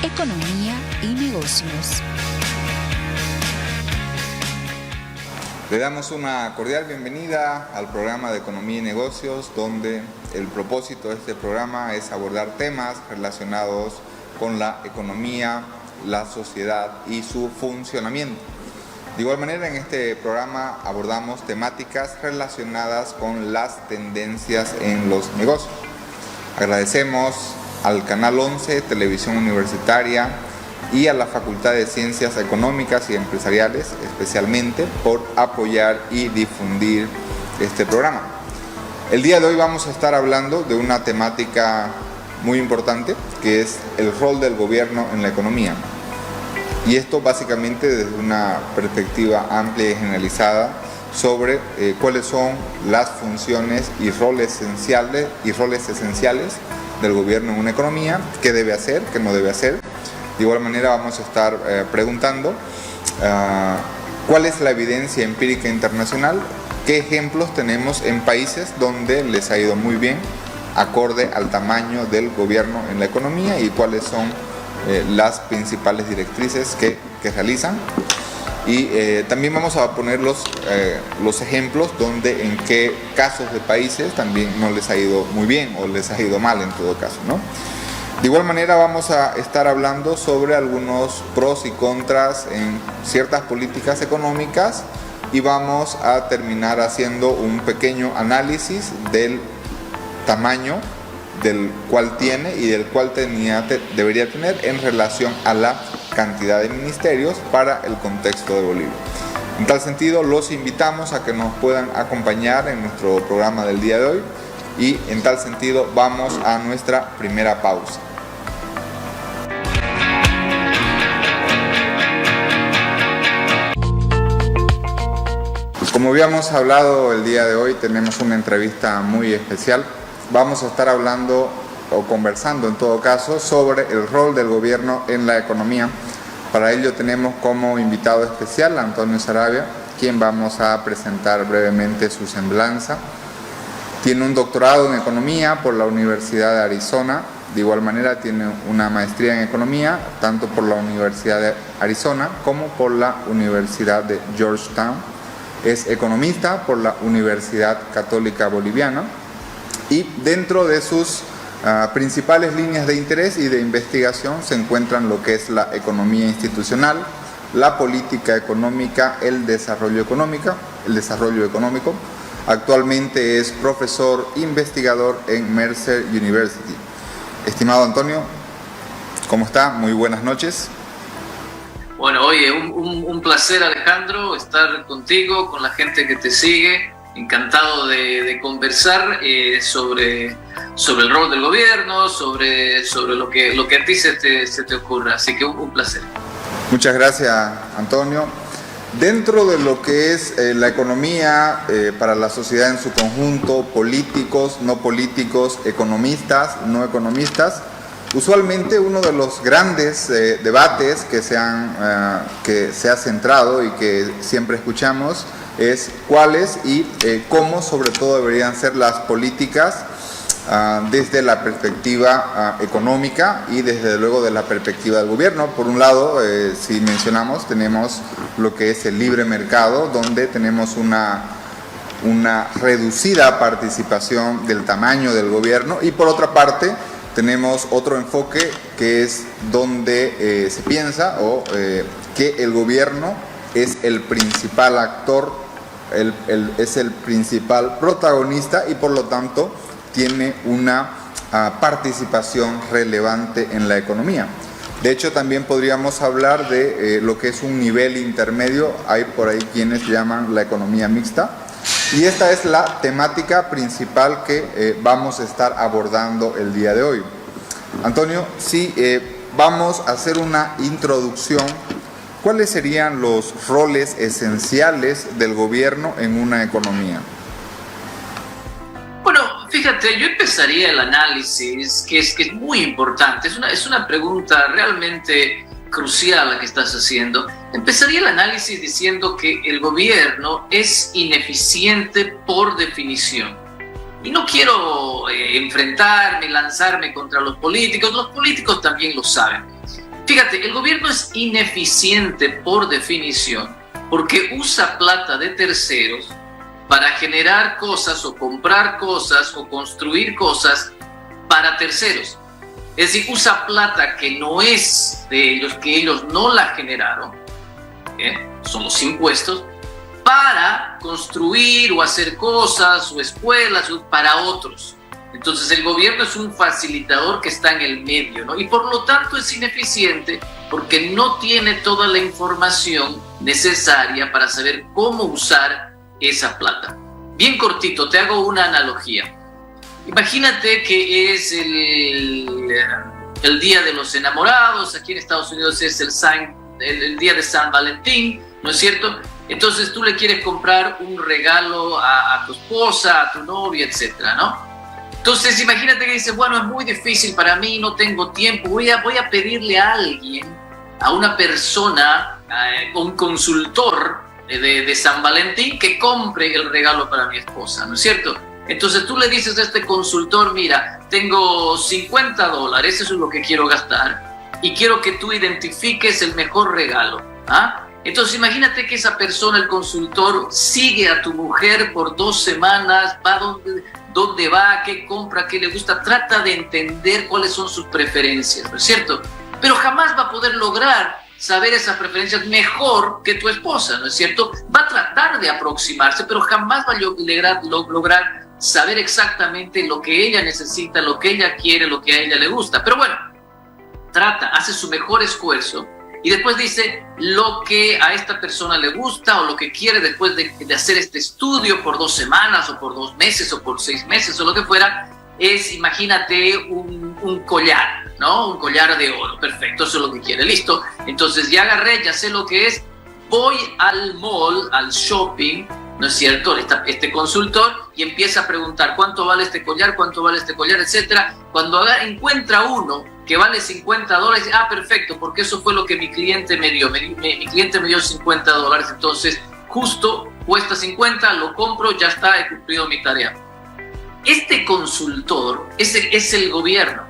Economía y negocios. Le damos una cordial bienvenida al programa de Economía y Negocios, donde el propósito de este programa es abordar temas relacionados con la economía, la sociedad y su funcionamiento. De igual manera, en este programa abordamos temáticas relacionadas con las tendencias en los negocios. Agradecemos al Canal 11, Televisión Universitaria, y a la Facultad de Ciencias Económicas y Empresariales, especialmente, por apoyar y difundir este programa. El día de hoy vamos a estar hablando de una temática muy importante, que es el rol del gobierno en la economía. Y esto básicamente desde una perspectiva amplia y generalizada sobre cuáles son las funciones y roles esenciales del gobierno en una economía, qué debe hacer, qué no debe hacer. De igual manera vamos a estar preguntando cuál es la evidencia empírica internacional, qué ejemplos tenemos en países donde les ha ido muy bien acorde al tamaño del gobierno en la economía y cuáles son las principales directrices que realizan. Y también vamos a poner los ejemplos donde en qué casos de países también no les ha ido muy bien o les ha ido mal en todo caso, ¿no? De igual manera vamos a estar hablando sobre algunos pros y contras en ciertas políticas económicas y vamos a terminar haciendo un pequeño análisis del tamaño del cual tiene y del cual debería tener en relación a la cantidad de ministerios para el contexto de Bolivia. En tal sentido, los invitamos a que nos puedan acompañar en nuestro programa del día de hoy y en tal sentido vamos a nuestra primera pausa. Como habíamos hablado el día de hoy, tenemos una entrevista muy especial. Vamos a estar hablando o conversando en todo caso sobre el rol del gobierno en la economía. Para ello tenemos como invitado especial a Antonio Saravia, quien vamos a presentar brevemente su semblanza. Tiene un doctorado en economía por la Universidad de Arizona. De igual manera tiene una maestría en economía tanto por la Universidad de Arizona como por la Universidad de Georgetown. Es economista por la Universidad Católica Boliviana y dentro de sus principales líneas de interés y de investigación se encuentran lo que es la economía institucional, la política económica, el desarrollo económico. Actualmente es profesor investigador en Mercer University. Estimado Antonio, ¿cómo está? Muy buenas noches. Bueno, oye, un placer, Alejandro, estar contigo, con la gente que te sigue. Encantado de conversar sobre el rol del gobierno, sobre lo que a ti se te ocurra. Así que un placer. Muchas gracias, Antonio. Dentro de lo que es la economía para la sociedad en su conjunto, políticos, no políticos, economistas, no economistas, usualmente uno de los grandes debates que se ha centrado y que siempre escuchamos es cuáles y cómo sobre todo deberían ser las políticas desde la perspectiva económica y desde luego de la perspectiva del gobierno. Por un lado, si mencionamos, tenemos lo que es el libre mercado, donde tenemos una reducida participación del tamaño del gobierno y por otra parte tenemos otro enfoque que es donde se piensa que el gobierno es el principal actor, es el principal protagonista y por lo tanto tiene una participación relevante en la economía. De hecho, también podríamos hablar de lo que es un nivel intermedio. Hay por ahí quienes llaman la economía mixta. Y esta es la temática principal que vamos a estar abordando el día de hoy. Antonio, sí, vamos a hacer una introducción. ¿Cuáles serían los roles esenciales del gobierno en una economía? Bueno, fíjate, yo empezaría el análisis, que es muy importante. Es una pregunta realmente crucial la que estás haciendo. Empezaría el análisis diciendo que el gobierno es ineficiente por definición. Y no quiero enfrentarme, lanzarme contra los políticos también lo saben. Fíjate, el gobierno es ineficiente por definición porque usa plata de terceros para generar cosas o comprar cosas o construir cosas para terceros. Es decir, usa plata que no es de ellos, que ellos no la generaron, son los impuestos, para construir o hacer cosas o escuelas para otros. Entonces el gobierno es un facilitador que está en el medio, ¿no? Y por lo tanto es ineficiente porque no tiene toda la información necesaria para saber cómo usar esa plata. Bien cortito, te hago una analogía. Imagínate que es el Día de los Enamorados, aquí en Estados Unidos es el Día de San Valentín, ¿no es cierto? Entonces tú le quieres comprar un regalo a tu esposa, a tu novia, etcétera, ¿no? Entonces imagínate que dices, bueno, es muy difícil para mí, no tengo tiempo, voy a pedirle a alguien, a una persona, un consultor de San Valentín que compre el regalo para mi esposa, ¿no es cierto? Entonces tú le dices a este consultor, mira, tengo $50, eso es lo que quiero gastar y quiero que tú identifiques el mejor regalo, ¿ah? Entonces imagínate que esa persona, el consultor, sigue a tu mujer por 2 semanas, va dónde va, qué compra, qué le gusta, trata de entender cuáles son sus preferencias, ¿no es cierto? Pero jamás va a poder lograr saber esas preferencias mejor que tu esposa, ¿no es cierto? Va a tratar de aproximarse, pero jamás va a lograr saber exactamente lo que ella necesita, lo que ella quiere, lo que a ella le gusta. Pero bueno, hace su mejor esfuerzo y después dice lo que a esta persona le gusta o lo que quiere después de hacer este estudio por 2 semanas o por 2 meses o por 6 meses o lo que fuera, es, imagínate, un collar, ¿no? Un collar de oro, perfecto, eso es lo que quiere, listo. Entonces ya agarré, ya sé lo que es, voy al mall, al shopping, ¿no es cierto? Este consultor y empieza a preguntar cuánto vale este collar, etcétera. Cuando encuentra uno que vale $50, perfecto, porque eso fue lo que mi cliente me dio. Mi cliente me dio $50, entonces justo cuesta 50, lo compro, ya está, he cumplido mi tarea. Este consultor es el gobierno,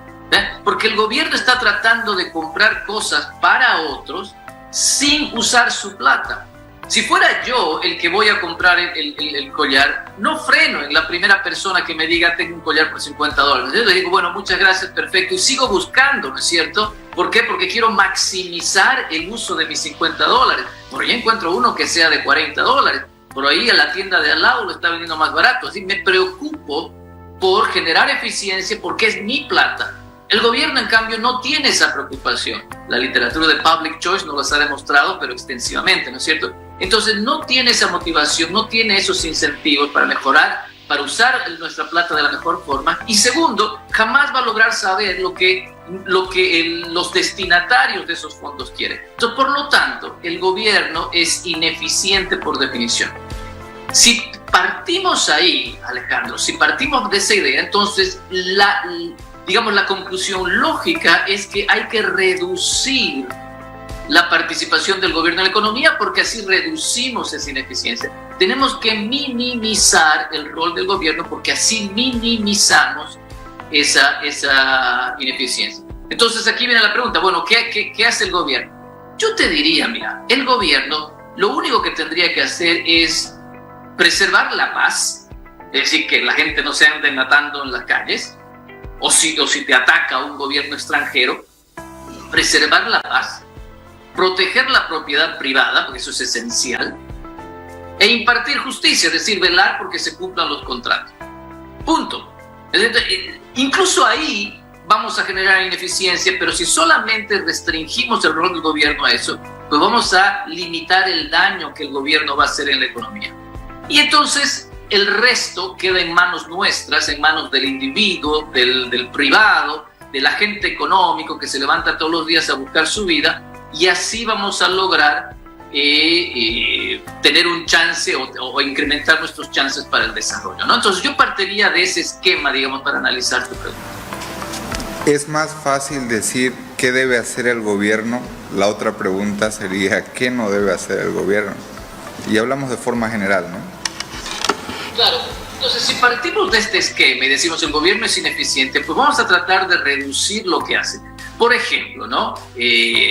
porque el gobierno está tratando de comprar cosas para otros sin usar su plata. Si fuera yo el que voy a comprar el collar, no freno en la primera persona que me diga tengo un collar por $50. Yo le digo, bueno, muchas gracias, perfecto, y sigo buscando, ¿no es cierto? ¿Por qué? Porque quiero maximizar el uso de mis $50. Por ahí encuentro uno que sea de $40. Por ahí a la tienda de al lado lo está vendiendo más barato. Así me preocupo por generar eficiencia porque es mi plata. El gobierno, en cambio, no tiene esa preocupación. La literatura de Public Choice nos las ha demostrado, pero extensivamente, ¿no es cierto? Entonces no tiene esa motivación, no tiene esos incentivos para mejorar, para usar nuestra plata de la mejor forma. Y segundo, jamás va a lograr saber lo que los destinatarios de esos fondos quieren. Entonces, por lo tanto, el gobierno es ineficiente por definición. Si partimos ahí, Alejandro, si partimos de esa idea, entonces la conclusión lógica es que hay que reducir la participación del gobierno en la economía porque así reducimos esa ineficiencia. Tenemos que minimizar el rol del gobierno porque así minimizamos esa ineficiencia. Entonces aquí viene la pregunta, bueno, ¿qué hace el gobierno? Yo te diría, mira, el gobierno lo único que tendría que hacer es preservar la paz, es decir, que la gente no se ande matando en las calles, o si te ataca un gobierno extranjero, preservar la paz, proteger la propiedad privada, porque eso es esencial, e impartir justicia, es decir, velar porque se cumplan los contratos. Punto. Incluso ahí vamos a generar ineficiencia, pero si solamente restringimos el rol del gobierno a eso, pues vamos a limitar el daño que el gobierno va a hacer en la economía. Y entonces el resto queda en manos nuestras, en manos del individuo, del privado, del agente económico que se levanta todos los días a buscar su vida, y así vamos a lograr tener un chance o incrementar nuestros chances para el desarrollo, ¿no? Entonces yo partiría de ese esquema, digamos, para analizar tu pregunta. Es más fácil decir qué debe hacer el gobierno. La otra pregunta sería qué no debe hacer el gobierno. Y hablamos de forma general, ¿no? Claro. Entonces, si partimos de este esquema y decimos el gobierno es ineficiente, pues vamos a tratar de reducir lo que hace. Por ejemplo, ¿no?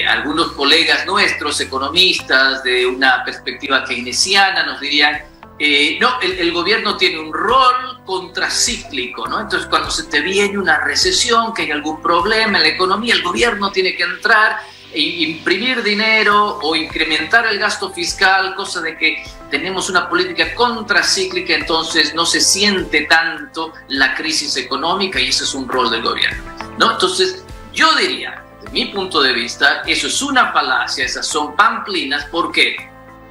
Algunos colegas nuestros, economistas de una perspectiva keynesiana, nos dirían, no, el gobierno tiene un rol contracíclico, ¿no? Entonces, cuando se te viene una recesión, que hay algún problema en la economía, el gobierno tiene que entrar e imprimir dinero o incrementar el gasto fiscal, cosa de que tenemos una política contracíclica, entonces no se siente tanto la crisis económica y ese es un rol del gobierno, ¿no? Entonces, yo diría, desde mi punto de vista, eso es una falacia, esas son pamplinas. ¿Por qué?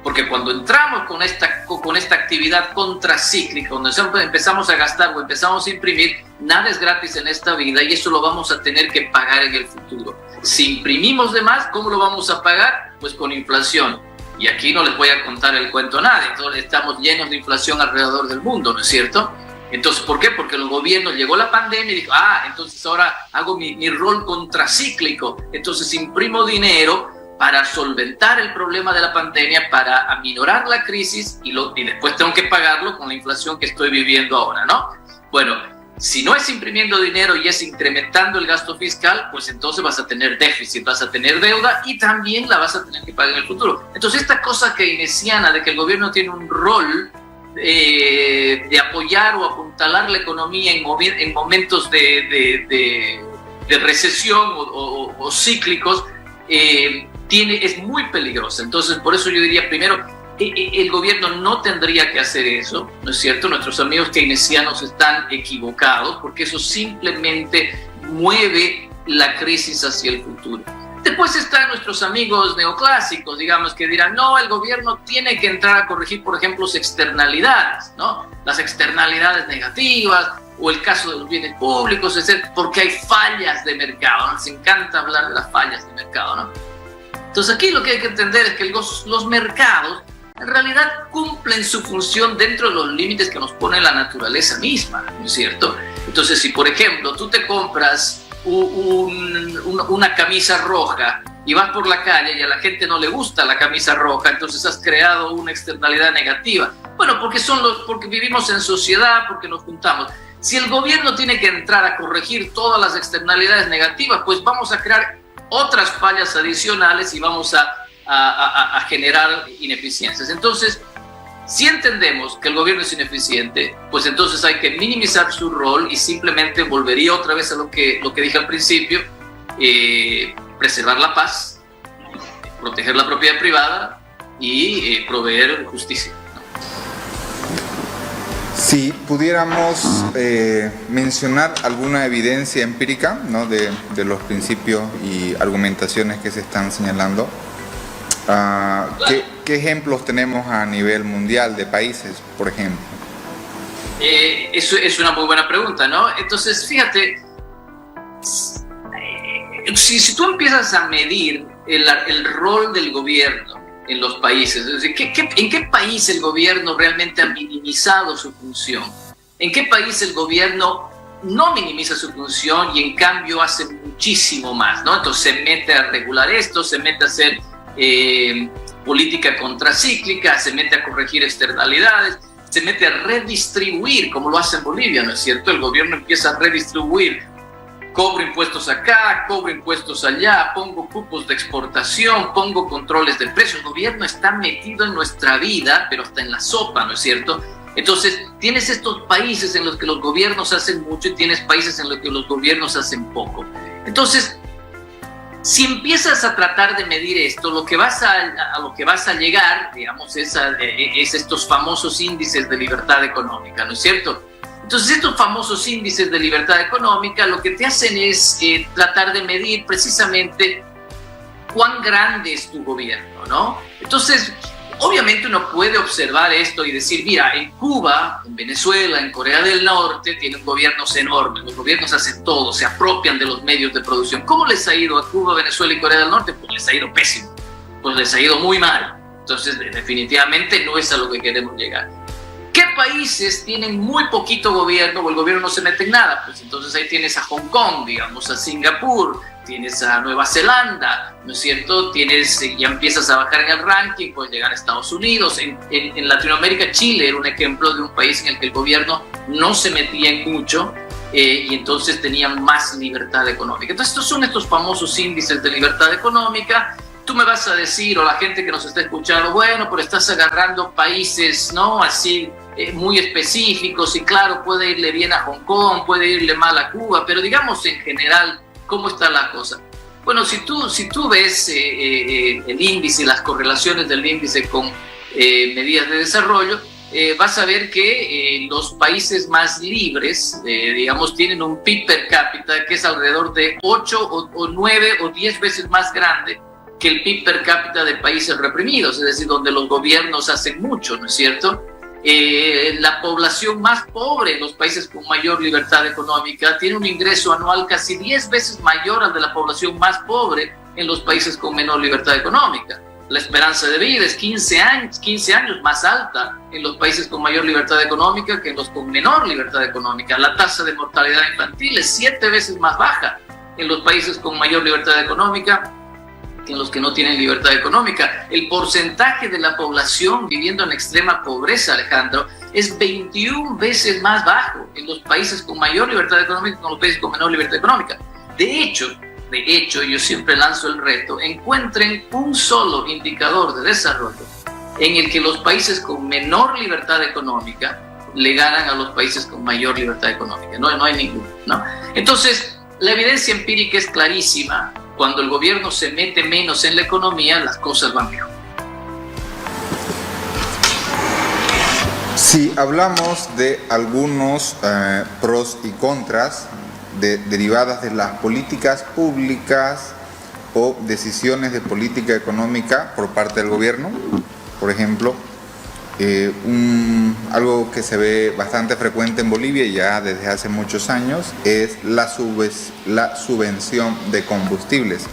Porque cuando entramos con esta actividad contracíclica, cuando empezamos a gastar o empezamos a imprimir, nada es gratis en esta vida y eso lo vamos a tener que pagar en el futuro. Si imprimimos de más, ¿cómo lo vamos a pagar? Pues con inflación. Y aquí no les voy a contar el cuento a nadie, entonces estamos llenos de inflación alrededor del mundo, ¿no es cierto? Entonces, ¿por qué? Porque los gobiernos, llegó la pandemia y dijo, entonces ahora hago mi rol contracíclico, entonces imprimo dinero para solventar el problema de la pandemia, para aminorar la crisis y después tengo que pagarlo con la inflación que estoy viviendo ahora, ¿no? Bueno, si no es imprimiendo dinero y es incrementando el gasto fiscal, pues entonces vas a tener déficit, vas a tener deuda y también la vas a tener que pagar en el futuro. Entonces esta cosa keynesiana de que el gobierno tiene un rol de apoyar o apuntalar la economía en momentos de recesión o cíclicos, es muy peligrosa. Entonces, por eso yo diría, primero, el gobierno no tendría que hacer eso, ¿no es cierto? Nuestros amigos keynesianos están equivocados porque eso simplemente mueve la crisis hacia el futuro. Después están nuestros amigos neoclásicos, digamos, que dirán, no, el gobierno tiene que entrar a corregir, por ejemplo, sus externalidades, ¿no? Las externalidades negativas, o el caso de los bienes públicos, etc., porque hay fallas de mercado, ¿no? Les encanta hablar de las fallas de mercado, ¿no? Entonces aquí lo que hay que entender es que los mercados en realidad cumplen su función dentro de los límites que nos pone la naturaleza misma, ¿no es cierto? Entonces, si por ejemplo tú te compras una camisa roja y vas por la calle y a la gente no le gusta la camisa roja, entonces has creado una externalidad negativa. Bueno, porque vivimos en sociedad, porque nos juntamos. Si el gobierno tiene que entrar a corregir todas las externalidades negativas, pues vamos a crear otras fallas adicionales y vamos a generar ineficiencias. Entonces, si entendemos que el gobierno es ineficiente, pues entonces hay que minimizar su rol y simplemente volvería otra vez a lo que dije al principio, preservar la paz, proteger la propiedad privada y proveer justicia. Si pudiéramos mencionar alguna evidencia empírica, ¿no? de los principios y argumentaciones que se están señalando, ¿qué ejemplos tenemos a nivel mundial de países, por ejemplo? Eso es una muy buena pregunta, ¿no? Entonces, fíjate, si tú empiezas a medir el rol del gobierno en los países, es decir, ¿en qué país el gobierno realmente ha minimizado su función? ¿En qué país el gobierno no minimiza su función y en cambio hace muchísimo más, ¿no? Entonces se mete a regular esto, se mete a hacer política contracíclica, se mete a corregir externalidades, se mete a redistribuir, como lo hace en Bolivia, ¿no es cierto? El gobierno empieza a redistribuir. Cobro impuestos acá, cobro impuestos allá, pongo cupos de exportación, pongo controles de precios. El gobierno está metido en nuestra vida, pero hasta en la sopa, ¿no es cierto? Entonces, tienes estos países en los que los gobiernos hacen mucho y tienes países en los que los gobiernos hacen poco. Entonces, si empiezas a tratar de medir esto, a lo que vas a llegar, digamos, es estos famosos índices de libertad económica, ¿no es cierto? Entonces, estos famosos índices de libertad económica lo que te hacen es tratar de medir precisamente cuán grande es tu gobierno, ¿no? Entonces, obviamente uno puede observar esto y decir, mira, en Cuba, en Venezuela, en Corea del Norte, tienen gobiernos enormes, los gobiernos hacen todo, se apropian de los medios de producción. ¿Cómo les ha ido a Cuba, Venezuela y Corea del Norte? Pues les ha ido pésimo, pues les ha ido muy mal. Entonces, definitivamente no es a lo que queremos llegar. ¿Qué países tienen muy poquito gobierno o el gobierno no se mete en nada? Pues entonces ahí tienes a Hong Kong, digamos, a Singapur, tienes a Nueva Zelanda, ¿no es cierto? Ya empiezas a bajar en el ranking, puedes llegar a Estados Unidos. En Latinoamérica, Chile era un ejemplo de un país en el que el gobierno no se metía en mucho y entonces tenían más libertad económica. Entonces estos son estos famosos índices de libertad económica. Tú me vas a decir, o la gente que nos está escuchando, bueno, pero estás agarrando países, ¿no?, así muy específicos, y claro, puede irle bien a Hong Kong, puede irle mal a Cuba, pero digamos en general, ¿cómo está la cosa? Bueno, si tú ves el índice y las correlaciones del índice con medidas de desarrollo, vas a ver que los países más libres, digamos, tienen un PIB per cápita que es alrededor de 8 o 9 o 10 veces más grande que el PIB per cápita de países reprimidos, es decir, donde los gobiernos hacen mucho, ¿no es cierto? La población más pobre en los países con mayor libertad económica tiene un ingreso anual casi 10 veces mayor al de la población más pobre en los países con menor libertad económica. La esperanza de vida es 15 años más alta en los países con mayor libertad económica que en los con menor libertad económica. La tasa de mortalidad infantil es 7 veces más baja en los países con mayor libertad económica que en los que no tienen libertad económica. El porcentaje de la población viviendo en extrema pobreza, Alejandro, es 21 veces más bajo en los países con mayor libertad económica que en los países con menor libertad económica. De hecho, yo siempre lanzo el reto: encuentren un solo indicador de desarrollo en el que los países con menor libertad económica le ganan a los países con mayor libertad económica. No hay ninguno, ¿no? Entonces, la evidencia empírica es clarísima. Cuando el gobierno se mete menos en la economía, las cosas van mejor. Si hablamos de algunos pros y contras derivadas de las políticas públicas o decisiones de política económica por parte del gobierno, por ejemplo, algo que se ve bastante frecuente en Bolivia ya desde hace muchos años es la subvención de combustibles.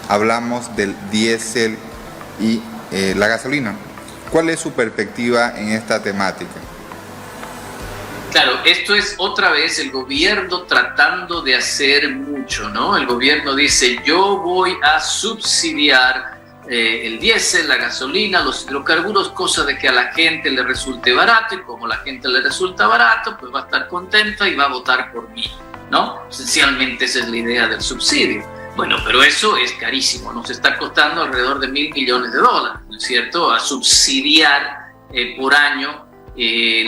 Hablamos del diésel y la gasolina. ¿Cuál es su perspectiva en esta temática? Claro, esto es otra vez el gobierno tratando de hacer mucho, ¿no? El gobierno dice: yo voy a subsidiar el diésel, la gasolina, los hidrocarburos, cosa de que a la gente le resulte barato, y como a la gente le resulta barato, pues va a estar contenta y va a votar por mí, ¿no? Esencialmente esa es la idea del subsidio. Bueno, pero eso es carísimo, nos está costando alrededor de $1.000 millones, ¿no es cierto?, a subsidiar por año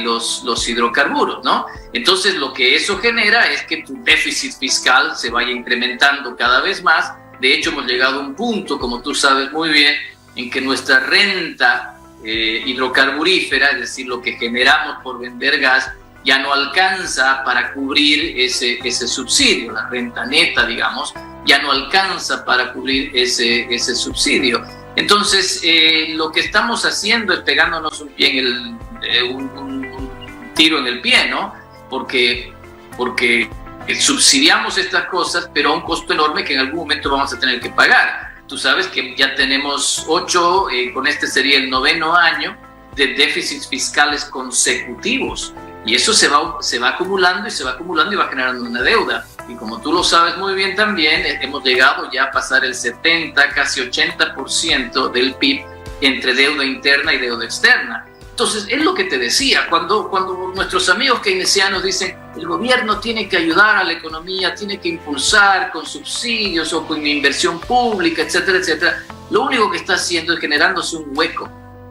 los hidrocarburos, ¿no? Entonces lo que eso genera es que tu déficit fiscal se vaya incrementando cada vez más. De hecho, hemos llegado a un punto, como tú sabes muy bien, en que nuestra renta hidrocarburífera, es decir, lo que generamos por vender gas, ya no alcanza para cubrir ese subsidio. La renta neta, digamos, ya no alcanza para cubrir ese subsidio. Entonces, lo que estamos haciendo es pegándonos un tiro en el pie, ¿no? Porque subsidiamos estas cosas, pero a un costo enorme que en algún momento vamos a tener que pagar. Tú sabes que ya tenemos 8, con este sería el 9º año de déficits fiscales consecutivos, y eso se va acumulando y se va acumulando y va generando una deuda. Y como tú lo sabes muy bien también, hemos llegado ya a pasar el 70, casi 80% del PIB entre deuda interna y deuda externa. Entonces, es lo que te decía, cuando nuestros amigos keynesianos dicen el gobierno tiene que ayudar a la economía, tiene que impulsar con subsidios o con inversión pública, etcétera, etcétera, lo único que está haciendo es generándose un hueco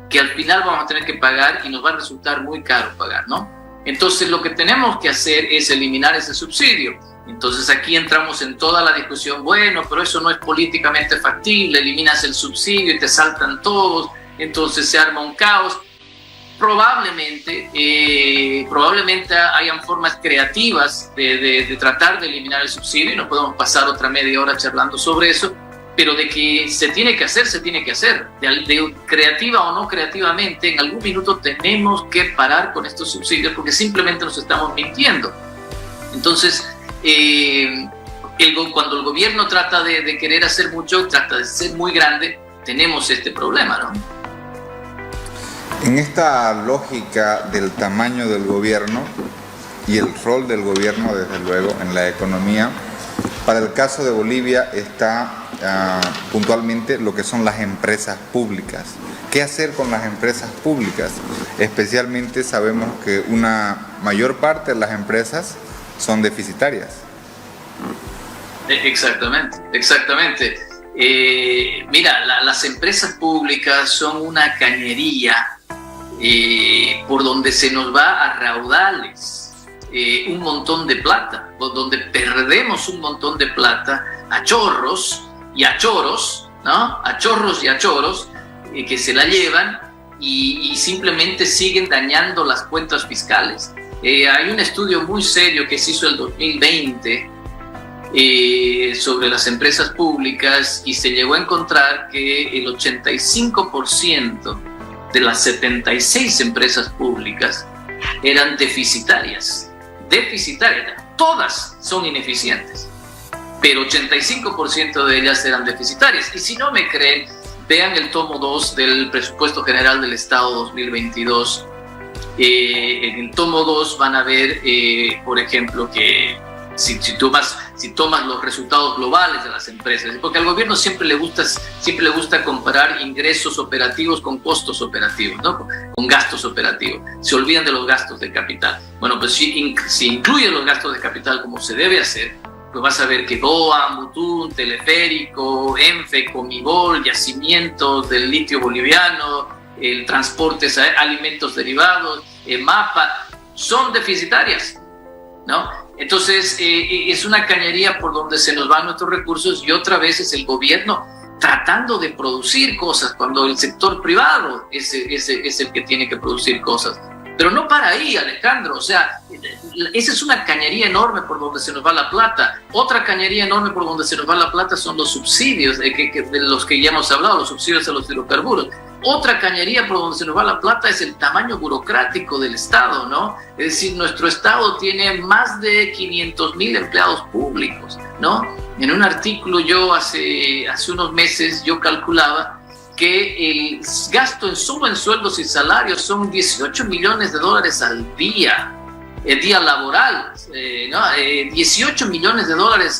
que al final vamos a tener que pagar y nos va a resultar muy caro pagar, ¿no? Entonces, lo que tenemos que hacer es eliminar ese subsidio. Entonces, aquí entramos en toda la discusión, bueno, pero eso no es políticamente factible, eliminas el subsidio y te saltan todos, entonces se arma un caos. Probablemente hayan formas creativas de tratar de eliminar el subsidio, y nos podemos pasar otra media hora charlando sobre eso, pero de que se tiene que hacer, se tiene que hacer. De creativa o no creativamente, en algún minuto tenemos que parar con estos subsidios porque simplemente nos estamos mintiendo. Entonces, cuando el gobierno trata de querer hacer mucho, trata de ser muy grande, tenemos este problema, ¿no? En esta lógica del tamaño del gobierno y el rol del gobierno, desde luego, en la economía, para el caso de Bolivia está puntualmente lo que son las empresas públicas. ¿Qué hacer con las empresas públicas? Especialmente sabemos que una mayor parte de las empresas son deficitarias. Exactamente. Mira, las empresas públicas son una cañería por donde se nos va a raudales un montón de plata, por donde perdemos un montón de plata a chorros y a choros, ¿no? A chorros y a choros que se la llevan y simplemente siguen dañando las cuentas fiscales. Hay un estudio muy serio que se hizo en el 2020 sobre las empresas públicas y se llegó a encontrar que el 85% de las 76 empresas públicas eran deficitarias. Todas son ineficientes, pero 85% de ellas eran deficitarias. Y si no me creen, vean el tomo 2 del Presupuesto General del Estado 2022. En el tomo 2 van a ver, por ejemplo, que si tomas los resultados globales de las empresas, porque al gobierno siempre le gusta comparar ingresos operativos con costos operativos, ¿no? Con gastos operativos. Se olvidan de los gastos de capital. Bueno, pues si incluyen los gastos de capital como se debe hacer, pues vas a ver que DOA, Mutún, Teleférico, ENFE, Comibol, yacimientos del litio boliviano, el transporte, alimentos derivados, MAPA, son deficitarias, ¿no? Entonces, es una cañería por donde se nos van nuestros recursos y otra vez es el gobierno tratando de producir cosas cuando el sector privado es el que tiene que producir cosas. Pero no para ahí, Alejandro, o sea, esa es una cañería enorme por donde se nos va la plata. Otra cañería enorme por donde se nos va la plata son los subsidios, de los que ya hemos hablado, los subsidios a los hidrocarburos. Otra cañería por donde se nos va la plata es el tamaño burocrático del Estado, ¿no? Es decir, nuestro Estado tiene más de 500,000 empleados públicos, ¿no? En un artículo yo hace unos meses yo calculaba que el gasto solo en sueldos y salarios son $18 millones al día, el día laboral, ¿no? $18 millones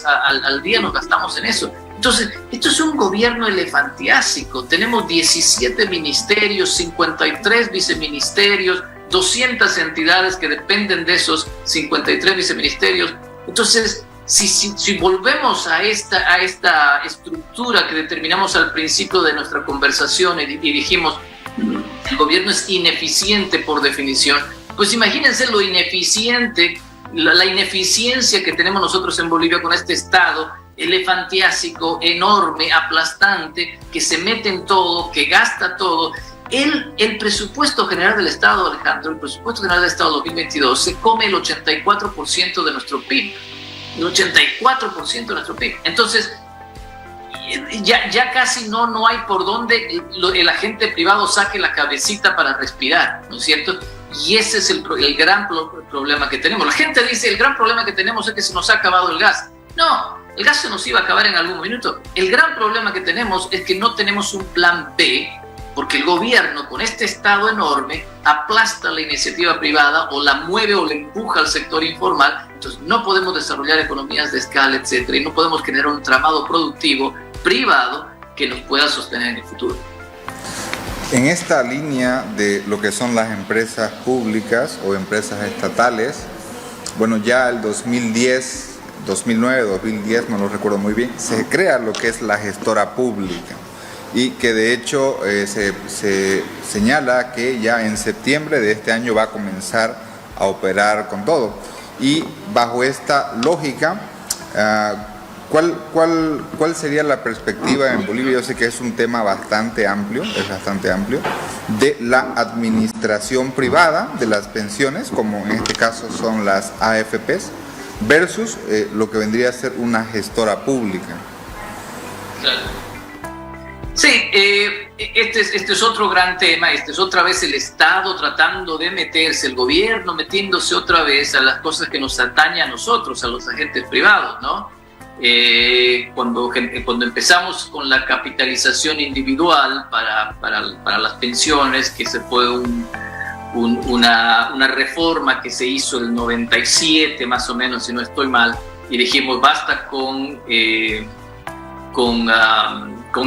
al día nos gastamos en eso. Entonces, esto es un gobierno elefantiásico. Tenemos 17 ministerios, 53 viceministerios, 200 entidades que dependen de esos 53 viceministerios. Entonces, si volvemos a esta estructura que determinamos al principio de nuestra conversación y dijimos, el gobierno es ineficiente por definición, pues imagínense lo ineficiente, la ineficiencia que tenemos nosotros en Bolivia con este Estado elefantiásico, enorme, aplastante, que se mete en todo, que gasta todo. El presupuesto general del Estado, Alejandro, el presupuesto general del Estado 2022 se come el 84% de nuestro PIB. El 84% de nuestro PIB. Entonces, ya casi no hay por dónde el agente privado saque la cabecita para respirar, ¿no es cierto? Y ese es el gran problema que tenemos. La gente dice, el gran problema que tenemos es que se nos ha acabado el gas. No, el gas se nos iba a acabar en algún minuto. El gran problema que tenemos es que no tenemos un plan B, porque el gobierno, con este Estado enorme, aplasta la iniciativa privada o la mueve o la empuja al sector informal. Entonces no podemos desarrollar economías de escala, etcétera, y no podemos generar un tramado productivo privado que nos pueda sostener en el futuro. En esta línea de lo que son las empresas públicas o empresas estatales, bueno, ya el 2009, 2010, no lo recuerdo muy bien, se crea lo que es la gestora pública y que de hecho se señala que ya en septiembre de este año va a comenzar a operar con todo. Y bajo esta lógica, ¿cuál sería la perspectiva en Bolivia? Yo sé que es un tema bastante amplio, de la administración privada de las pensiones, como en este caso son las AFPs, versus lo que vendría a ser una gestora pública. Sí, este es otro gran tema. Este es otra vez el Estado tratando de meterse, el gobierno metiéndose otra vez a las cosas que nos atañen a nosotros, a los agentes privados, ¿no? Cuando empezamos con la capitalización individual para las pensiones, que se fue una reforma que se hizo el 97 más o menos, si no estoy mal, y dijimos basta con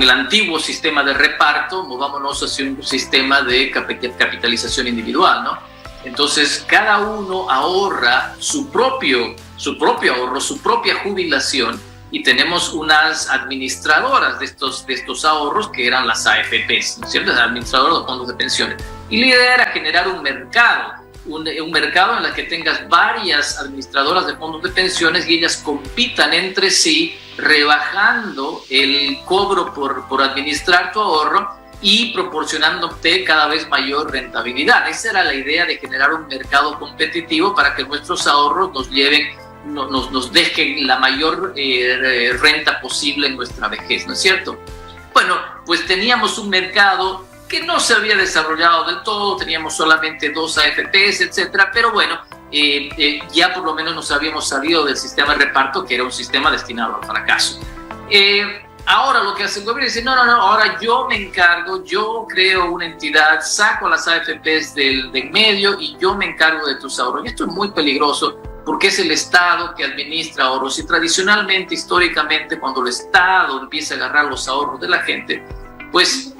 el antiguo sistema de reparto, movámonos hacia un sistema de capitalización individual, ¿no? Entonces cada uno ahorra su propio ahorro, su propia jubilación, y tenemos unas administradoras de estos ahorros que eran las AFPs, ¿no es cierto? Las administradoras de fondos de pensiones. Y la idea era generar un mercado en el que tengas varias administradoras de fondos de pensiones y ellas compitan entre sí, rebajando el cobro por administrar tu ahorro y proporcionándote cada vez mayor rentabilidad. Esa era la idea, de generar un mercado competitivo para que nuestros ahorros nos dejen la mayor renta posible en nuestra vejez, ¿no es cierto? Bueno, pues teníamos un mercado que no se había desarrollado del todo, teníamos solamente 2 AFPs, etcétera, pero bueno, ya por lo menos nos habíamos salido del sistema de reparto, que era un sistema destinado al fracaso. Ahora lo que hace el gobierno es decir, no, ahora yo me encargo, yo creo una entidad, saco las AFPs del medio y yo me encargo de tus ahorros. Y esto es muy peligroso, porque es el Estado que administra ahorros, y tradicionalmente, históricamente, cuando el Estado empieza a agarrar los ahorros de la gente, pues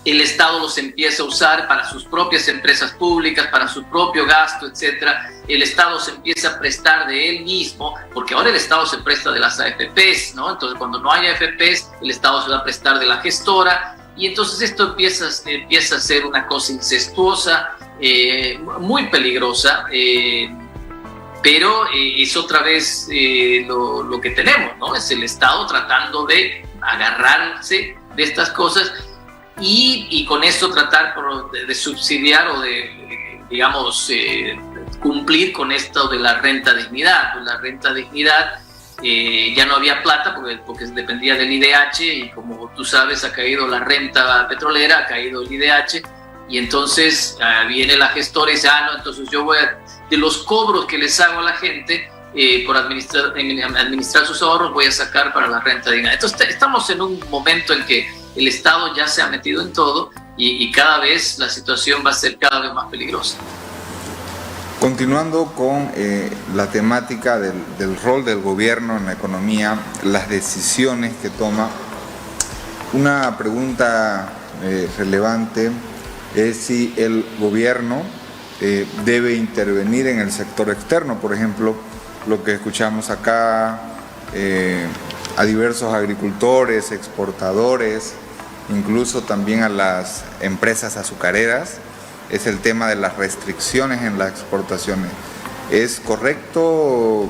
el Estado los empieza a usar para sus propias empresas públicas, para su propio gasto, etcétera. El Estado se empieza a prestar de él mismo, porque ahora el Estado se presta de las AFPs, ¿no? Entonces, cuando no hay AFPs, el Estado se va a prestar de la gestora, y entonces esto empieza a ser una cosa incestuosa, muy peligrosa, pero es otra vez lo que tenemos, ¿no? Es el Estado tratando de agarrarse de estas cosas y con esto tratar de subsidiar o de, digamos, cumplir con esto de la renta dignidad. Pues la renta dignidad, ya no había plata porque dependía del IDH, y como tú sabes, ha caído la renta petrolera, ha caído el IDH, y entonces viene la gestora y dice, no, entonces yo voy de los cobros que les hago a la gente por administrar sus ahorros, voy a sacar para la renta dignidad. Entonces estamos en un momento en que el Estado ya se ha metido en todo, y cada vez la situación va a ser cada vez más peligrosa. Continuando con la temática del rol del gobierno en la economía, las decisiones que toma, una pregunta relevante es si el gobierno debe intervenir en el sector externo. Por ejemplo, lo que escuchamos acá, a diversos agricultores, exportadores, incluso también a las empresas azucareras, es el tema de las restricciones en las exportaciones. ¿Es correcto?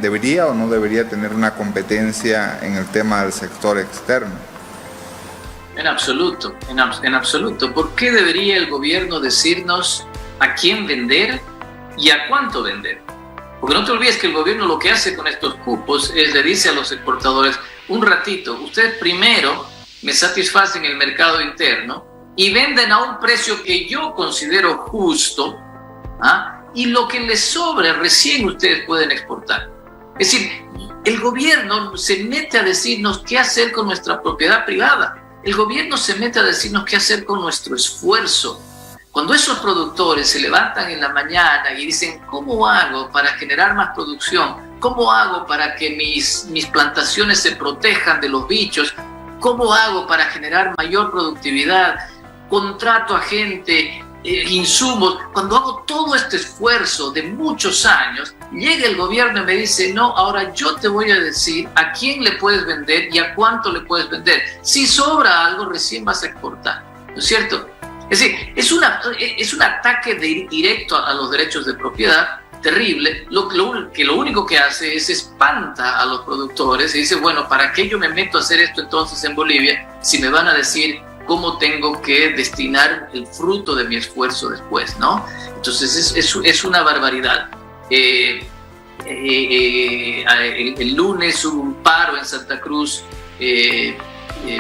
¿Debería o no debería tener una competencia en el tema del sector externo? En absoluto, en absoluto. ¿Por qué debería el gobierno decirnos a quién vender y a cuánto vender? Porque no te olvides que el gobierno lo que hace con estos cupos es le dice a los exportadores, un ratito, ustedes primero me satisfacen el mercado interno y venden a un precio que yo considero justo, y lo que les sobre recién ustedes pueden exportar. Es decir, el gobierno se mete a decirnos qué hacer con nuestra propiedad privada. El gobierno se mete a decirnos qué hacer con nuestro esfuerzo. Cuando esos productores se levantan en la mañana y dicen, ¿cómo hago para generar más producción? ¿Cómo hago para que mis plantaciones se protejan de los bichos? ¿Cómo hago para generar mayor productividad? Contrato a gente, insumos. Cuando hago todo este esfuerzo de muchos años, llega el gobierno y me dice, no, ahora yo te voy a decir a quién le puedes vender y a cuánto le puedes vender. Si sobra algo, recién vas a exportar, ¿no es cierto? Es decir, es un ataque directo a los derechos de propiedad terrible. Lo único que hace es espanta a los productores y dice, bueno, ¿para qué yo me meto a hacer esto entonces en Bolivia si me van a decir cómo tengo que destinar el fruto de mi esfuerzo después, ¿no? Entonces es una barbaridad. El lunes hubo un paro en Santa Cruz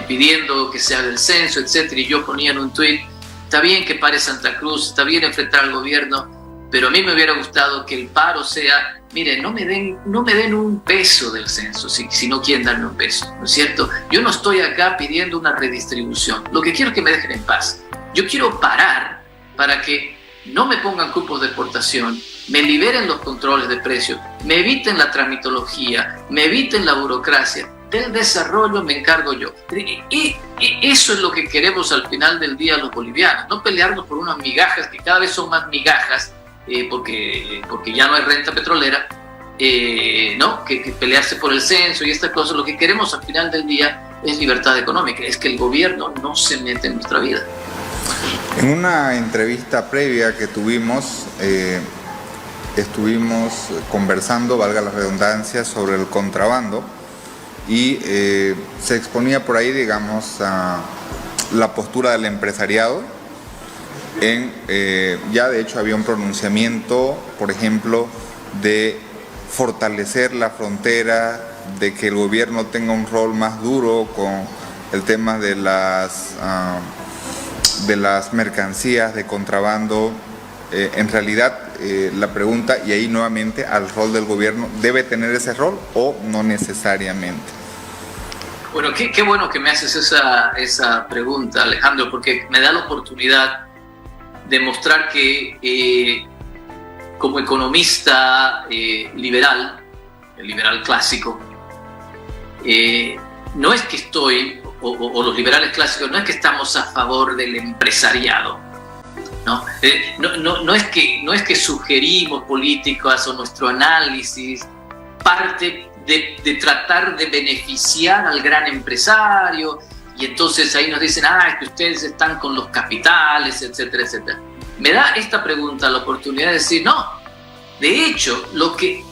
pidiendo que se haga el censo, etcétera, y yo ponía en un tuit, está bien que pare Santa Cruz, está bien enfrentar al gobierno, pero a mí me hubiera gustado que el paro sea, miren, no me den un peso del censo, si no quieren darme un peso, ¿no es cierto? Yo no estoy acá pidiendo una redistribución, lo que quiero es que me dejen en paz. Yo quiero parar para que no me pongan cupos de exportación, me liberen los controles de precios, me eviten la tramitología, me eviten la burocracia, del desarrollo me encargo yo. Y eso es lo que queremos al final del día los bolivianos, no pelearnos por unas migajas que cada vez son más migajas, porque ya no hay renta petrolera, ¿no? que pelearse por el censo y estas cosas. Lo que queremos al final del día es libertad económica, es que el gobierno no se mete en nuestra vida. En una entrevista previa que tuvimos, estuvimos conversando, valga la redundancia, sobre el contrabando y se exponía por ahí, digamos, la postura del empresariado. Ya de hecho había un pronunciamiento, por ejemplo, de fortalecer la frontera, de que el gobierno tenga un rol más duro con el tema de las mercancías de contrabando. En realidad, la pregunta, y ahí nuevamente al rol del gobierno, ¿debe tener ese rol o no necesariamente? Bueno, qué bueno que me haces esa pregunta, Alejandro, porque me da la oportunidad de mostrar que como economista liberal, el liberal clásico, no es que estoy, o los liberales clásicos, no es que estamos a favor del empresariado, ¿no? No es que sugerimos políticas o nuestro análisis parte de tratar de beneficiar al gran empresario, y entonces ahí nos dicen, es que ustedes están con los capitales, etcétera, etcétera. Me da esta pregunta la oportunidad de decir, no, de hecho, lo que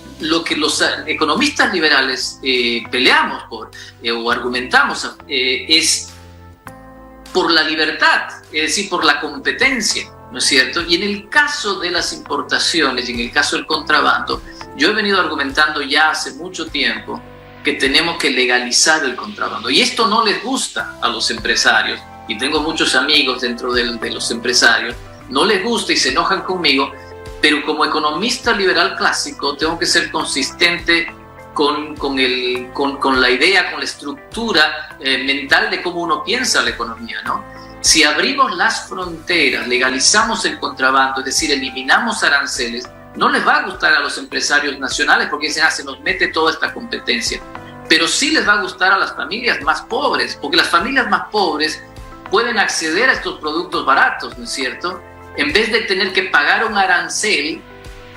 los economistas liberales peleamos por, o argumentamos, es por la libertad, es decir, por la competencia, ¿no es cierto? Y en el caso de las importaciones y en el caso del contrabando, yo he venido argumentando ya hace mucho tiempo que tenemos que legalizar el contrabando. Y esto no les gusta a los empresarios, y tengo muchos amigos dentro de los empresarios, no les gusta y se enojan conmigo, pero como economista liberal clásico tengo que ser consistente con la idea, con la estructura mental de cómo uno piensa la economía, ¿no? Si abrimos las fronteras, legalizamos el contrabando, es decir, eliminamos aranceles, no les va a gustar a los empresarios nacionales porque dicen, se nos mete toda esta competencia. Pero sí les va a gustar a las familias más pobres, porque las familias más pobres pueden acceder a estos productos baratos, ¿no es cierto? En vez de tener que pagar un arancel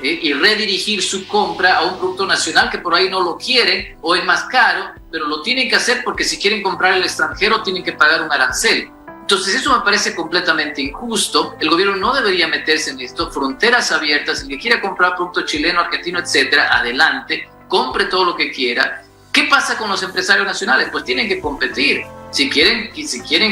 y redirigir su compra a un producto nacional que por ahí no lo quieren o es más caro, pero lo tienen que hacer porque si quieren comprar al extranjero tienen que pagar un arancel. Entonces eso me parece completamente injusto. El gobierno no debería meterse en esto. Fronteras abiertas, el que quiera comprar producto chileno, argentino, etcétera, adelante, compre todo lo que quiera. ¿Qué pasa con los empresarios nacionales? Pues tienen que competir. Si quieren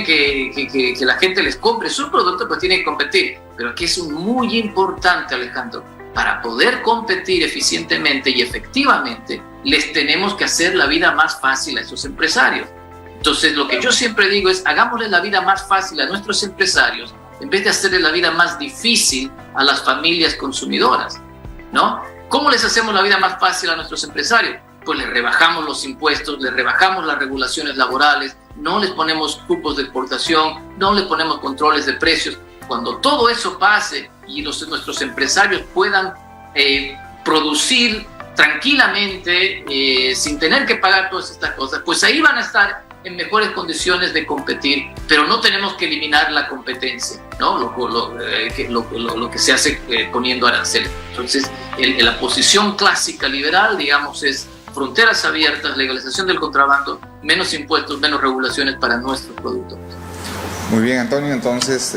que la gente les compre su producto, pues tienen que competir. Pero aquí es muy importante, Alejandro, para poder competir eficientemente y efectivamente, les tenemos que hacer la vida más fácil a esos empresarios. Entonces, lo que yo siempre digo es, hagámosle la vida más fácil a nuestros empresarios en vez de hacerle la vida más difícil a las familias consumidoras, ¿no? ¿Cómo les hacemos la vida más fácil a nuestros empresarios? Pues les rebajamos los impuestos, les rebajamos las regulaciones laborales, no les ponemos cupos de exportación, no les ponemos controles de precios. Cuando todo eso pase y nuestros empresarios puedan producir tranquilamente, sin tener que pagar todas estas cosas, pues ahí van a estar en mejores condiciones de competir, pero no tenemos que eliminar la competencia, ¿no? Lo que se hace poniendo aranceles. Entonces, la posición clásica liberal, digamos, es fronteras abiertas, legalización del contrabando, menos impuestos, menos regulaciones para nuestros productos. Muy bien, Antonio, entonces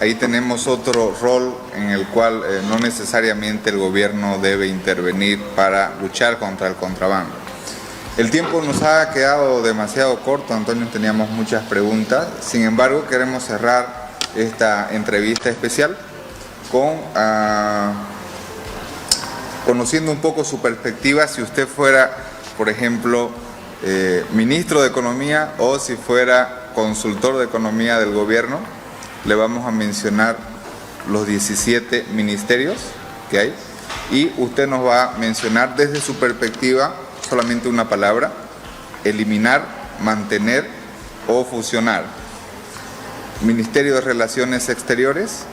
ahí tenemos otro rol en el cual no necesariamente el gobierno debe intervenir para luchar contra el contrabando. El tiempo nos ha quedado demasiado corto, Antonio, teníamos muchas preguntas, sin embargo queremos cerrar esta entrevista especial conociendo un poco su perspectiva si usted fuera, por ejemplo, ministro de Economía o si fuera consultor de Economía del gobierno. Le vamos a mencionar los 17 ministerios que hay y usted nos va a mencionar desde su perspectiva solamente una palabra: eliminar, mantener o fusionar. Ministerio de Relaciones Exteriores.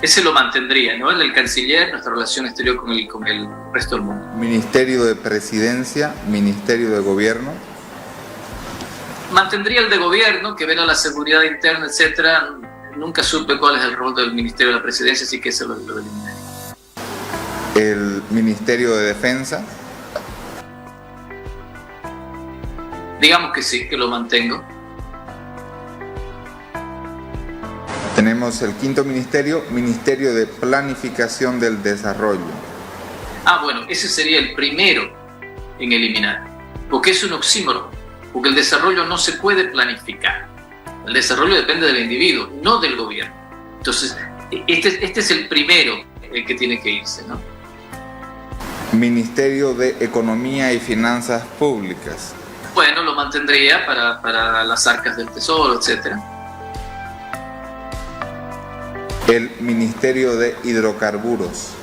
Ese lo mantendría, ¿no? El del canciller, nuestra relación exterior con el resto del mundo. Ministerio de Presidencia, Ministerio de Gobierno. Mantendría el de gobierno, que vela la seguridad interna, etcétera. Nunca supe cuál es el rol del Ministerio de la Presidencia, así que eso lo eliminé. El Ministerio de Defensa. Digamos que sí, que lo mantengo. Tenemos el quinto ministerio, Ministerio de Planificación del Desarrollo. Bueno, ese sería el primero en eliminar, porque es un oxímoron, porque el desarrollo no se puede planificar. El desarrollo depende del individuo, no del gobierno. Entonces, este es el primero que tiene que irse, ¿no? Ministerio de Economía y Finanzas Públicas. Bueno, lo mantendría para las arcas del tesoro, etcétera. El Ministerio de Hidrocarburos.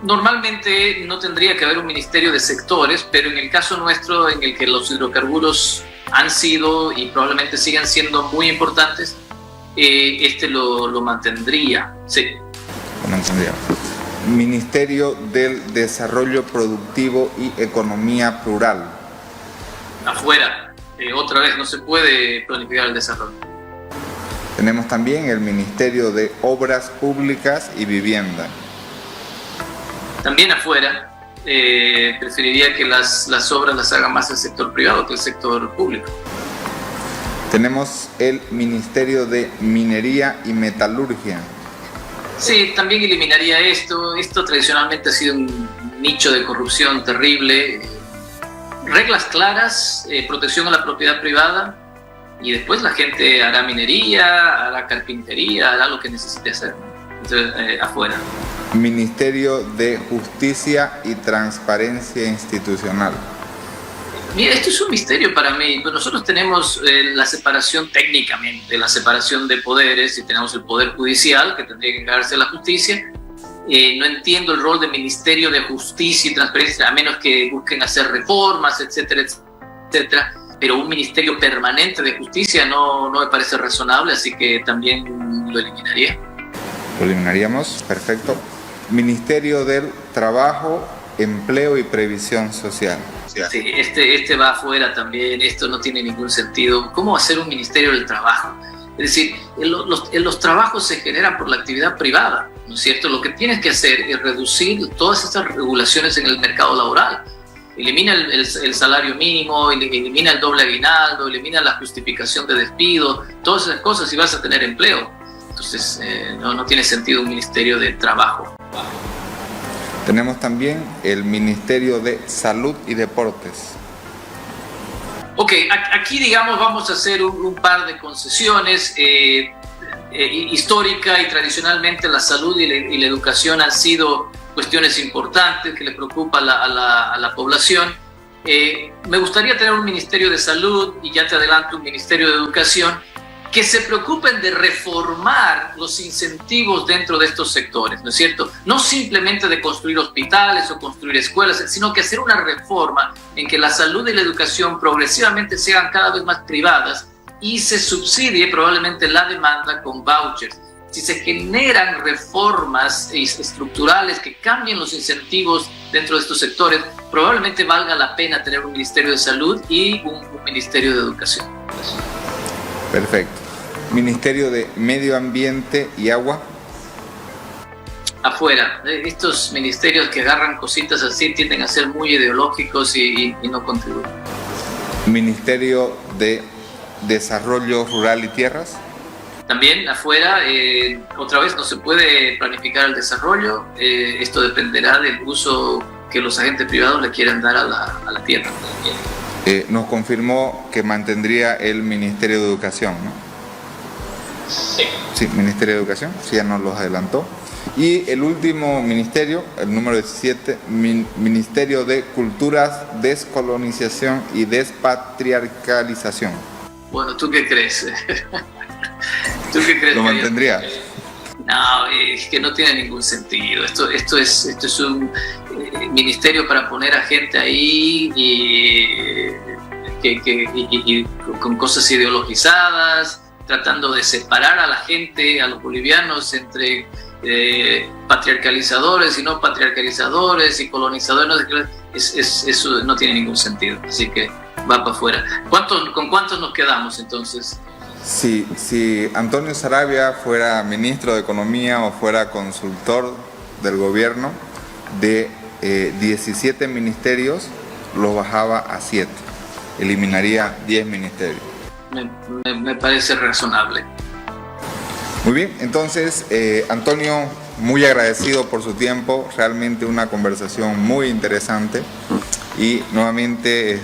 Normalmente no tendría que haber un ministerio de sectores, pero en el caso nuestro, en el que los hidrocarburos han sido y probablemente sigan siendo muy importantes, lo mantendría, sí. Lo mantendría. Ministerio del Desarrollo Productivo y Economía Plural. Afuera, otra vez, no se puede planificar el desarrollo. Tenemos también el Ministerio de Obras Públicas y Vivienda. También afuera, preferiría que las obras las haga más el sector privado que el sector público. Tenemos el Ministerio de Minería y Metalurgia. Sí, también eliminaría esto. Esto tradicionalmente ha sido un nicho de corrupción terrible. Reglas claras, protección a la propiedad privada, y después la gente hará minería, hará carpintería, hará lo que necesite hacer. Entonces, afuera. Ministerio de Justicia y Transparencia Institucional. Mira, esto es un misterio para mí. Pues nosotros tenemos la separación técnicamente, la separación de poderes, y tenemos el poder judicial que tendría que encargarse de la justicia. No entiendo el rol del Ministerio de Justicia y Transparencia, a menos que busquen hacer reformas, etcétera, etcétera. Pero un ministerio permanente de justicia no me parece razonable, así que también lo eliminaría. Lo eliminaríamos, perfecto. Ministerio del Trabajo, Empleo y Previsión Social. Sí, este va afuera también. Esto no tiene ningún sentido. ¿Cómo hacer un Ministerio del Trabajo? Es decir, los trabajos se generan por la actividad privada, ¿no es cierto? Lo que tienes que hacer es reducir todas estas regulaciones en el mercado laboral. Elimina el salario mínimo, elimina el doble aguinaldo, elimina la justificación de despido, todas esas cosas, y vas a tener empleo. Entonces, no tiene sentido un Ministerio de Trabajo. Tenemos también el Ministerio de Salud y Deportes. Ok, aquí, digamos, vamos a hacer un par de concesiones. Histórica y tradicionalmente la salud y la educación han sido cuestiones importantes que le preocupan a la población. Me gustaría tener un Ministerio de Salud, y ya te adelanto, un Ministerio de Educación, que se preocupen de reformar los incentivos dentro de estos sectores, ¿no es cierto? No simplemente de construir hospitales o construir escuelas, sino que hacer una reforma en que la salud y la educación progresivamente sean cada vez más privadas y se subsidie probablemente la demanda con vouchers. Si se generan reformas estructurales que cambien los incentivos dentro de estos sectores, probablemente valga la pena tener un Ministerio de Salud y un Ministerio de Educación. Perfecto. Ministerio de Medio Ambiente y Agua. Afuera. Estos ministerios que agarran cositas así tienden a ser muy ideológicos y no contribuyen. Ministerio de Desarrollo Rural y Tierras. También afuera, otra vez, no se puede planificar el desarrollo. Esto dependerá del uso que los agentes privados le quieran dar a la tierra. Nos confirmó que mantendría el Ministerio de Educación, ¿no? Sí. Sí, Ministerio de Educación, sí, ya nos los adelantó. Y el último ministerio, el número 17, Ministerio de Culturas, Descolonización y Despatriarcalización. Bueno, ¿tú qué crees? ¿Tú qué crees? ¿Lo mantendrías? No, es que no tiene ningún sentido. Esto es un ministerio para poner a gente ahí y con cosas ideologizadas, tratando de separar a la gente, a los bolivianos, entre patriarcalizadores y no patriarcalizadores y colonizadores, eso no tiene ningún sentido, así que va para afuera. ¿Con cuántos nos quedamos entonces? Si Antonio Saravia fuera ministro de Economía o fuera consultor del gobierno, de 17 ministerios los bajaba a 7, eliminaría 10 ministerios. Me parece razonable. Muy bien, entonces Antonio, muy agradecido por su tiempo, realmente una conversación muy interesante y nuevamente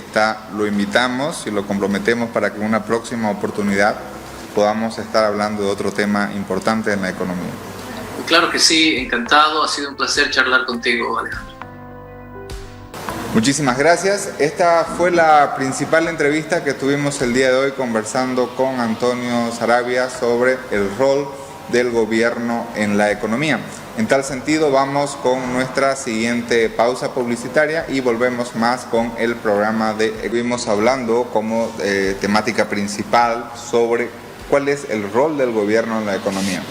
lo invitamos y lo comprometemos para que en una próxima oportunidad podamos estar hablando de otro tema importante en la economía. Claro que sí, encantado, ha sido un placer charlar contigo, Alejandro. Muchísimas gracias. Esta fue la principal entrevista que tuvimos el día de hoy conversando con Antonio Saravia sobre el rol del gobierno en la economía. En tal sentido, vamos con nuestra siguiente pausa publicitaria y volvemos más con el programa de... Estuvimos hablando como temática principal sobre cuál es el rol del gobierno en la economía.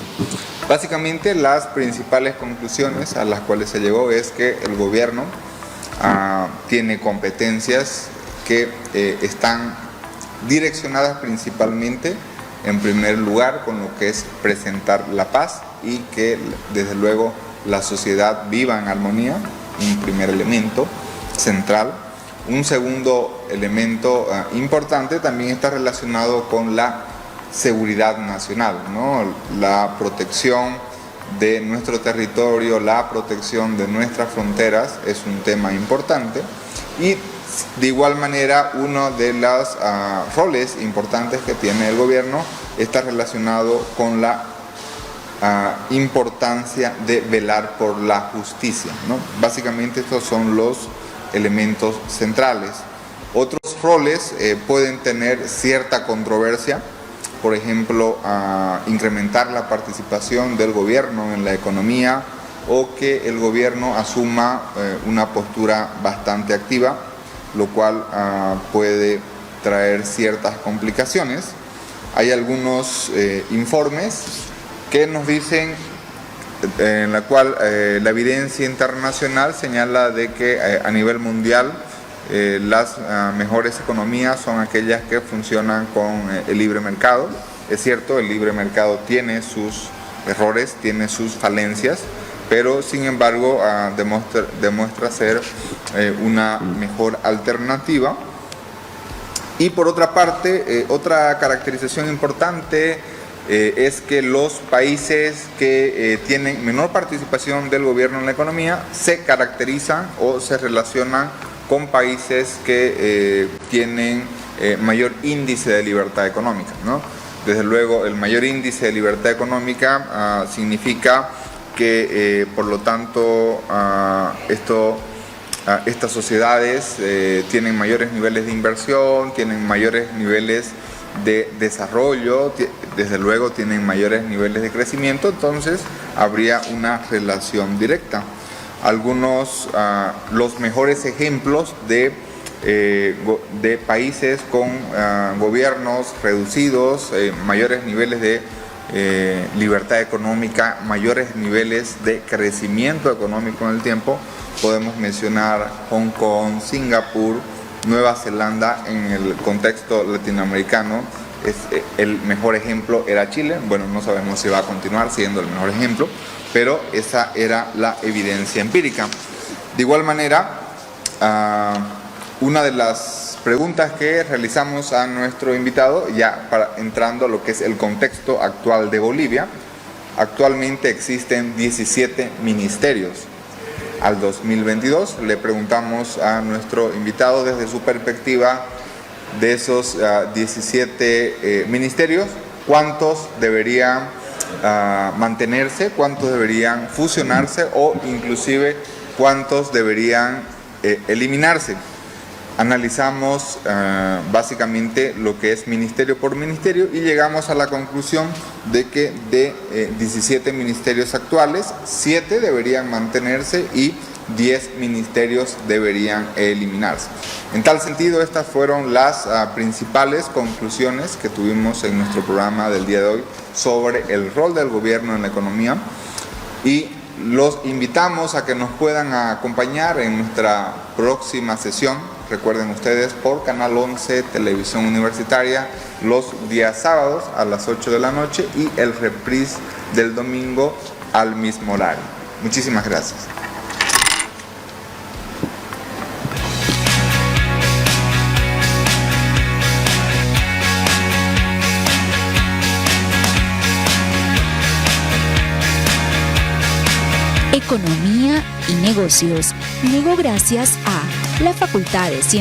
Básicamente, las principales conclusiones a las cuales se llegó es que el gobierno tiene competencias que están direccionadas principalmente, en primer lugar, con lo que es presentar la paz y que desde luego la sociedad viva en armonía, un primer elemento central. Un segundo elemento importante también está relacionado con la seguridad nacional, ¿no? La protección de nuestro territorio, la protección de nuestras fronteras es un tema importante y de igual manera uno de los roles importantes que tiene el gobierno está relacionado con la importancia de velar por la justicia, ¿no? Básicamente estos son los elementos centrales. Otros roles pueden tener cierta controversia, por ejemplo, incrementar la participación del gobierno en la economía o que el gobierno asuma una postura bastante activa, lo cual puede traer ciertas complicaciones. Hay algunos informes que nos dicen, en la cual la evidencia internacional señala de que a nivel mundial las mejores economías son aquellas que funcionan con el libre mercado. Es cierto, el libre mercado tiene sus errores, tiene sus falencias, pero sin embargo demuestra ser una mejor alternativa. Y por otra parte, otra caracterización importante es que los países que tienen menor participación del gobierno en la economía se caracterizan o se relacionan con países que tienen mayor índice de libertad económica, ¿no? Desde luego, el mayor índice de libertad económica significa que, por lo tanto, estas sociedades tienen mayores niveles de inversión, tienen mayores niveles de desarrollo, desde luego tienen mayores niveles de crecimiento, entonces habría una relación directa. Los mejores ejemplos de países con gobiernos reducidos, mayores niveles de libertad económica, mayores niveles de crecimiento económico en el tiempo, podemos mencionar Hong Kong, Singapur, Nueva Zelanda. En el contexto latinoamericano, el mejor ejemplo era Chile. Bueno, no sabemos si va a continuar siendo el mejor ejemplo, pero esa era la evidencia empírica. De igual manera, una de las preguntas que realizamos a nuestro invitado, ya entrando a lo que es el contexto actual de Bolivia, actualmente existen 17 ministerios. Al 2022 le preguntamos a nuestro invitado desde su perspectiva de esos 17 ministerios, cuántos deberían mantenerse, cuántos deberían fusionarse o inclusive cuántos deberían eliminarse. Analizamos básicamente lo que es ministerio por ministerio y llegamos a la conclusión de que de 17 ministerios actuales, 7 deberían mantenerse y 10 ministerios deberían eliminarse. En tal sentido, estas fueron las principales conclusiones que tuvimos en nuestro programa del día de hoy sobre el rol del gobierno en la economía. y los invitamos a que nos puedan acompañar en nuestra próxima sesión. Recuerden ustedes, por Canal 11 Televisión Universitaria, los días sábados a las 8 de la noche y el reprise del domingo al mismo horario. Muchísimas gracias. Economía y negocios llegó gracias a la Facultad de Ciencias